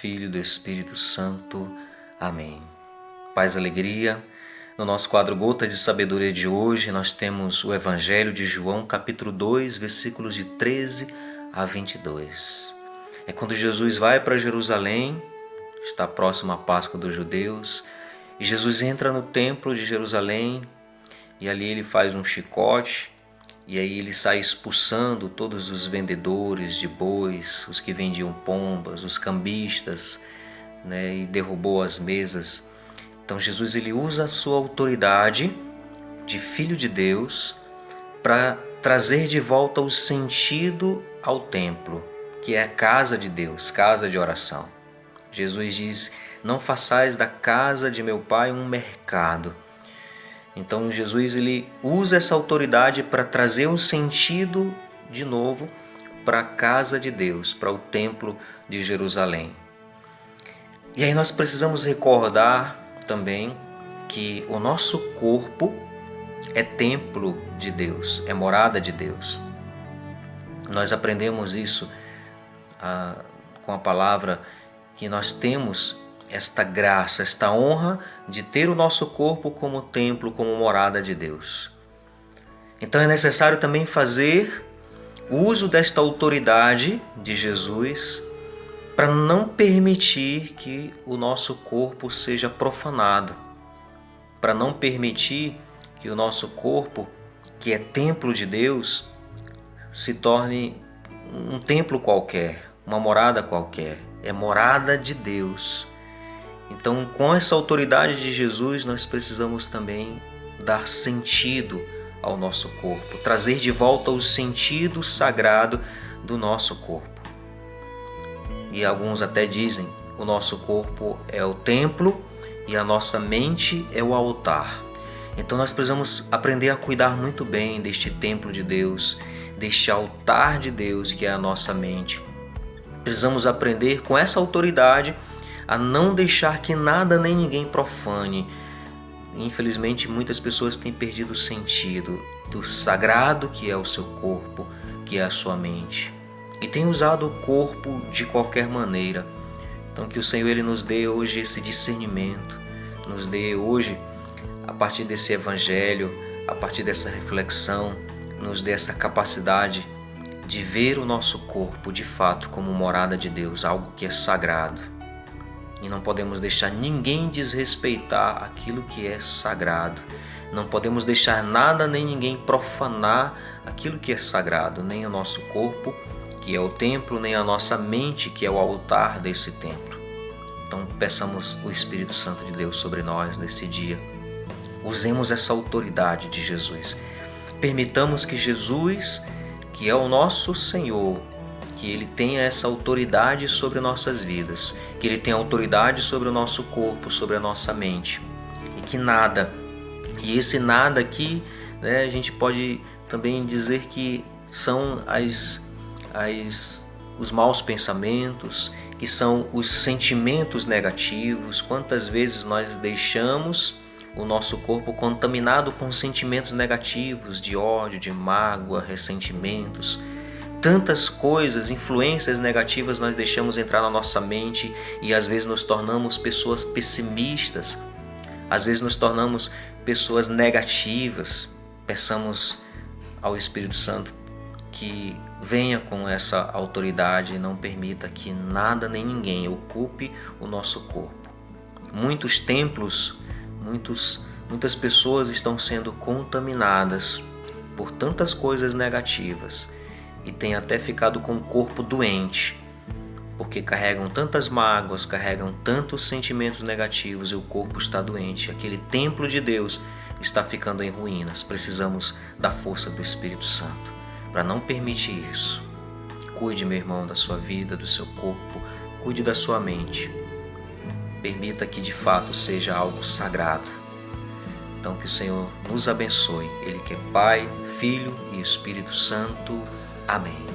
Filho e do Espírito Santo. Amém. Paz e alegria. No nosso quadro Gota de Sabedoria de hoje, nós temos o Evangelho de João, capítulo 2, versículos de 13 a 22. É quando Jesus vai para Jerusalém, está próximo à Páscoa dos judeus, e Jesus entra no templo de Jerusalém, e ali ele faz um chicote, e aí ele sai expulsando todos os vendedores de bois, os que vendiam pombas, os cambistas, e derrubou as mesas. Então Jesus ele usa a sua autoridade de Filho de Deus para trazer de volta o sentido ao templo, que é a casa de Deus, casa de oração. Jesus diz: não façais da casa de meu Pai um mercado. Então Jesus ele usa essa autoridade para trazer um sentido de novo para a casa de Deus, para o templo de Jerusalém. E aí nós precisamos recordar também que o nosso corpo é templo de Deus, é morada de Deus. Nós aprendemos isso com a palavra, que nós temos esta graça, esta honra de ter o nosso corpo como templo, como morada de Deus. Então é necessário também fazer uso desta autoridade de Jesus para não permitir que o nosso corpo seja profanado, para não permitir que o nosso corpo, que é templo de Deus, se torne um templo qualquer, uma morada qualquer. É morada de Deus. Então, com essa autoridade de Jesus, nós precisamos também dar sentido ao nosso corpo, trazer de volta o sentido sagrado do nosso corpo. E alguns até dizem: o nosso corpo é o templo e a nossa mente é o altar. Então nós precisamos aprender a cuidar muito bem deste templo de Deus, deste altar de Deus que é a nossa mente. Precisamos aprender com essa autoridade a não deixar que nada nem ninguém profane. Infelizmente muitas pessoas têm perdido o sentido do sagrado que é o seu corpo, que é a sua mente. E tem usado o corpo de qualquer maneira. Então que o Senhor ele nos dê hoje esse discernimento, nos dê hoje, a partir desse evangelho, a partir dessa reflexão, nos dê essa capacidade de ver o nosso corpo de fato como morada de Deus, algo que é sagrado. E não podemos deixar ninguém desrespeitar aquilo que é sagrado. Não podemos deixar nada nem ninguém profanar aquilo que é sagrado, nem o nosso corpo, que é o templo, nem a nossa mente, que é o altar desse templo. Então peçamos o Espírito Santo de Deus sobre nós nesse dia. Usemos essa autoridade de Jesus. Permitamos que Jesus, que é o nosso Senhor, que Ele tenha essa autoridade sobre nossas vidas, que Ele tenha autoridade sobre o nosso corpo, sobre a nossa mente. E que nada, e esse nada aqui, a gente pode também dizer que são os maus pensamentos, que são os sentimentos negativos. Quantas vezes nós deixamos o nosso corpo contaminado com sentimentos negativos, de ódio, de mágoa, ressentimentos. Tantas coisas, influências negativas nós deixamos entrar na nossa mente e às vezes nos tornamos pessoas pessimistas, às vezes nos tornamos pessoas negativas. Peçamos ao Espírito Santo que venha com essa autoridade e não permita que nada nem ninguém ocupe o nosso corpo. Muitos templos, muitas pessoas estão sendo contaminadas por tantas coisas negativas e têm até ficado com o corpo doente, porque carregam tantas mágoas, carregam tantos sentimentos negativos e o corpo está doente. Aquele templo de Deus está ficando em ruínas. Precisamos da força do Espírito Santo para não permitir isso. Cuide, meu irmão, da sua vida, do seu corpo, cuide da sua mente. Permita que de fato seja algo sagrado. Então que o Senhor nos abençoe. Ele que é Pai, Filho e Espírito Santo. Amém.